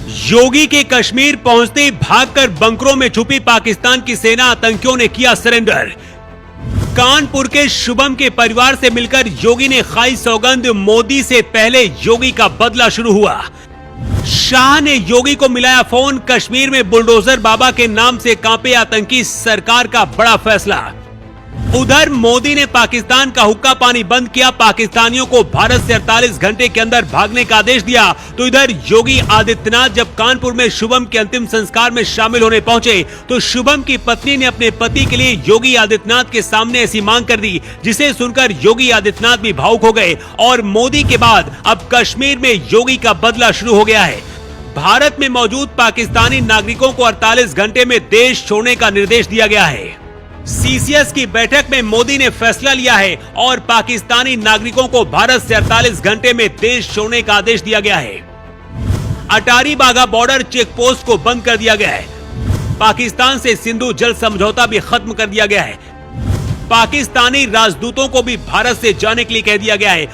योगी के कश्मीर पहुंचते ही भागकर बंकरों में छुपी पाकिस्तान की सेना, आतंकियों ने किया सरेंडर। कानपुर के शुभम के परिवार से मिलकर योगी ने खाई सौगंध, मोदी से पहले योगी का बदला शुरू हुआ। शाह ने योगी को मिलाया फोन, कश्मीर में बुलडोजर बाबा के नाम से कांपे आतंकी, सरकार का बड़ा फैसला। उधर मोदी ने पाकिस्तान का हुक्का पानी बंद किया, पाकिस्तानियों को भारत से 48 घंटे के अंदर भागने का आदेश दिया। तो इधर योगी आदित्यनाथ जब कानपुर में शुभम के अंतिम संस्कार में शामिल होने पहुंचे तो शुभम की पत्नी ने अपने पति के लिए योगी आदित्यनाथ के सामने ऐसी मांग कर दी, जिसे सुनकर योगी आदित्यनाथ भी भावुक हो गए। और मोदी के बाद अब कश्मीर में योगी का बदला शुरू हो गया है। भारत में मौजूद पाकिस्तानी नागरिकों को 48 घंटे में देश छोड़ने का निर्देश दिया गया है। सीसीएस की बैठक में मोदी ने फैसला लिया है और पाकिस्तानी नागरिकों को भारत से 48 घंटे में देश छोड़ने का आदेश दिया गया है। अटारी बाघा बॉर्डर चेक पोस्ट को बंद कर दिया गया है। पाकिस्तान से सिंधु जल समझौता भी खत्म कर दिया गया है। पाकिस्तानी राजदूतों को भी भारत से जाने के लिए कह दिया गया है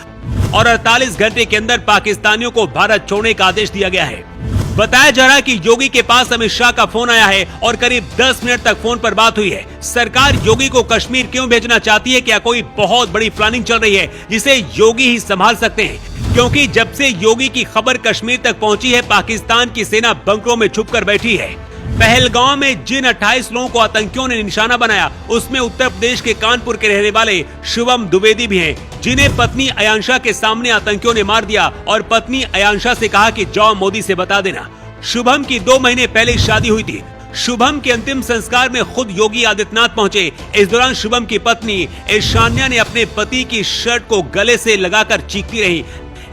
और 48 घंटे के अंदर पाकिस्तानियों को भारत छोड़ने का आदेश दिया गया है। बताया जा रहा है कि योगी के पास अमित शाह का फोन आया है और करीब 10 मिनट तक फोन पर बात हुई है। सरकार योगी को कश्मीर क्यों भेजना चाहती है? क्या कोई बहुत बड़ी प्लानिंग चल रही है जिसे योगी ही संभाल सकते हैं? क्योंकि जब से योगी की खबर कश्मीर तक पहुंची है, पाकिस्तान की सेना बंकरों में छुपकर बैठी है। पहलगांव में जिन 28 लोगों को आतंकियों ने निशाना बनाया, उसमें उत्तर प्रदेश के कानपुर के रहने वाले शुभम द्विवेदी भी हैं, जिन्हें पत्नी अयांशा के सामने आतंकियों ने मार दिया और पत्नी अयांशा से कहा कि जाओ मोदी से बता देना। शुभम की 2 महीने पहले शादी हुई थी। शुभम के अंतिम संस्कार में खुद योगी आदित्यनाथ पहुंचे। इस दौरान शुभम की पत्नी ईशान्या ने अपने पति की शर्ट को गले से लगाकर चीखती रही।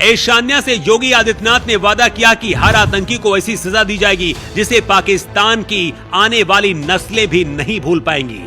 ईशान्या से योगी आदित्यनाथ ने वादा किया कि हर आतंकी को ऐसी सजा दी जाएगी जिसे पाकिस्तान की आने वाली नस्लें भी नहीं भूल पाएंगी।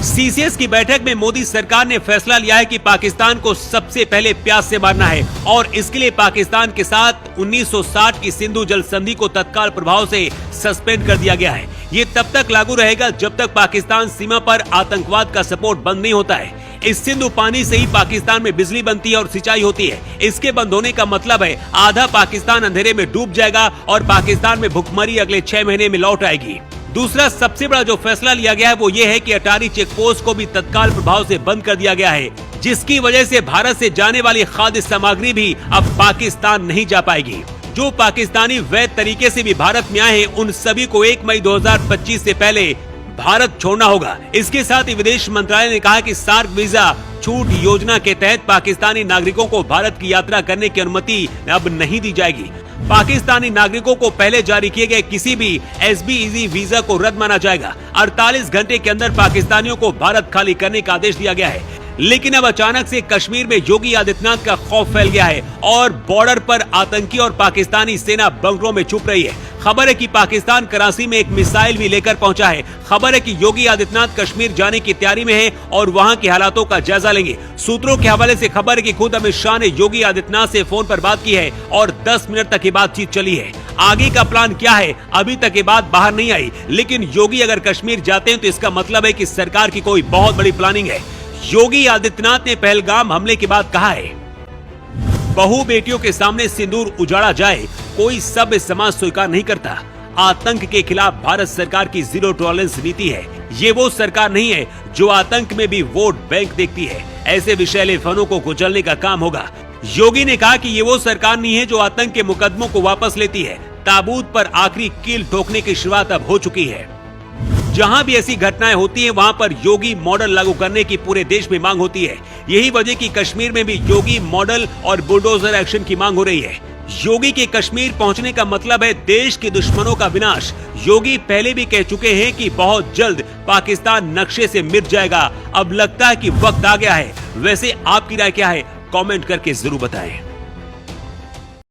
सीसीएस की बैठक में मोदी सरकार ने फैसला लिया है कि पाकिस्तान को सबसे पहले प्यास से मारना है और इसके लिए पाकिस्तान के साथ 1960 की सिंधु जल संधि को तत्काल प्रभाव से सस्पेंड कर दिया गया है। ये तब तक लागू रहेगा जब तक पाकिस्तान सीमा पर आतंकवाद का सपोर्ट बंद नहीं होता है। इस सिंधु पानी से ही पाकिस्तान में बिजली बनती है और सिंचाई होती है। इसके बंद होने का मतलब है आधा पाकिस्तान अंधेरे में डूब जाएगा और पाकिस्तान में भुखमरी अगले 6 महीने में लौट आएगी। दूसरा सबसे बड़ा जो फैसला लिया गया है वो ये है कि अटारी चेक पोस्ट को भी तत्काल प्रभाव से बंद कर दिया गया है, जिसकी वजह से भारत से जाने वाली खाद्य सामग्री भी अब पाकिस्तान नहीं जा पाएगी। जो पाकिस्तानी वैध तरीके से भी भारत में आए हैं, उन सभी को 1 मई 2025 से पहले भारत छोड़ना होगा। इसके साथ ही विदेश मंत्रालय ने कहा कि सार्क वीजा छूट योजना के तहत पाकिस्तानी नागरिकों को भारत की यात्रा करने की अनुमति अब नहीं दी जाएगी। पाकिस्तानी नागरिकों को पहले जारी किए गए किसी भी SBEZ वीजा को रद्द माना जाएगा। 48 घंटे के अंदर पाकिस्तानियों को भारत खाली करने का आदेश दिया गया है। लेकिन अब अचानक से कश्मीर में योगी आदित्यनाथ का खौफ फैल गया है और बॉर्डर पर आतंकी और पाकिस्तानी सेना बंकरों में छुप रही है। खबर है कि पाकिस्तान कराची में एक मिसाइल भी लेकर पहुंचा है। खबर है कि योगी आदित्यनाथ कश्मीर जाने की तैयारी में है और वहां के हालातों का जायजा लेंगे। सूत्रों के हवाले से खबर है कि खुद अमित शाह ने योगी आदित्यनाथ से फोन पर बात की है और 10 मिनट तक ये बातचीत चली है। आगे का प्लान क्या है अभी तक ये बात बाहर नहीं आई, लेकिन योगी अगर कश्मीर जाते हैं तो इसका मतलब है कि सरकार की कोई बहुत बड़ी प्लानिंग है। योगी आदित्यनाथ ने पहलगाम हमले के बाद कहा है, बहू बेटियों के सामने सिंदूर उजाड़ा जाए, कोई सभ्य समाज स्वीकार नहीं करता। आतंक के खिलाफ भारत सरकार की जीरो टॉलरेंस नीति है। ये वो सरकार नहीं है जो आतंक में भी वोट बैंक देखती है। ऐसे विषैले फनों को कुचलने का काम होगा। योगी ने कहा कि ये वो सरकार नहीं है जो आतंक के मुकदमों को वापस लेती है। ताबूत पर आखिरी कील ठोकने की शुरुआत अब हो चुकी है। जहां भी ऐसी घटनाएं होती हैं, वहां पर योगी मॉडल लागू करने की पूरे देश में मांग होती है। यही वजह की कश्मीर में भी योगी मॉडल और बुलडोजर एक्शन की मांग हो रही है। योगी के कश्मीर पहुंचने का मतलब है देश के दुश्मनों का विनाश। योगी पहले भी कह चुके हैं कि बहुत जल्द पाकिस्तान नक्शे से मिट जाएगा। अब लगता है कि वक्त आ गया है। वैसे आपकी राय क्या है? कमेंट करके जरूर बताएं।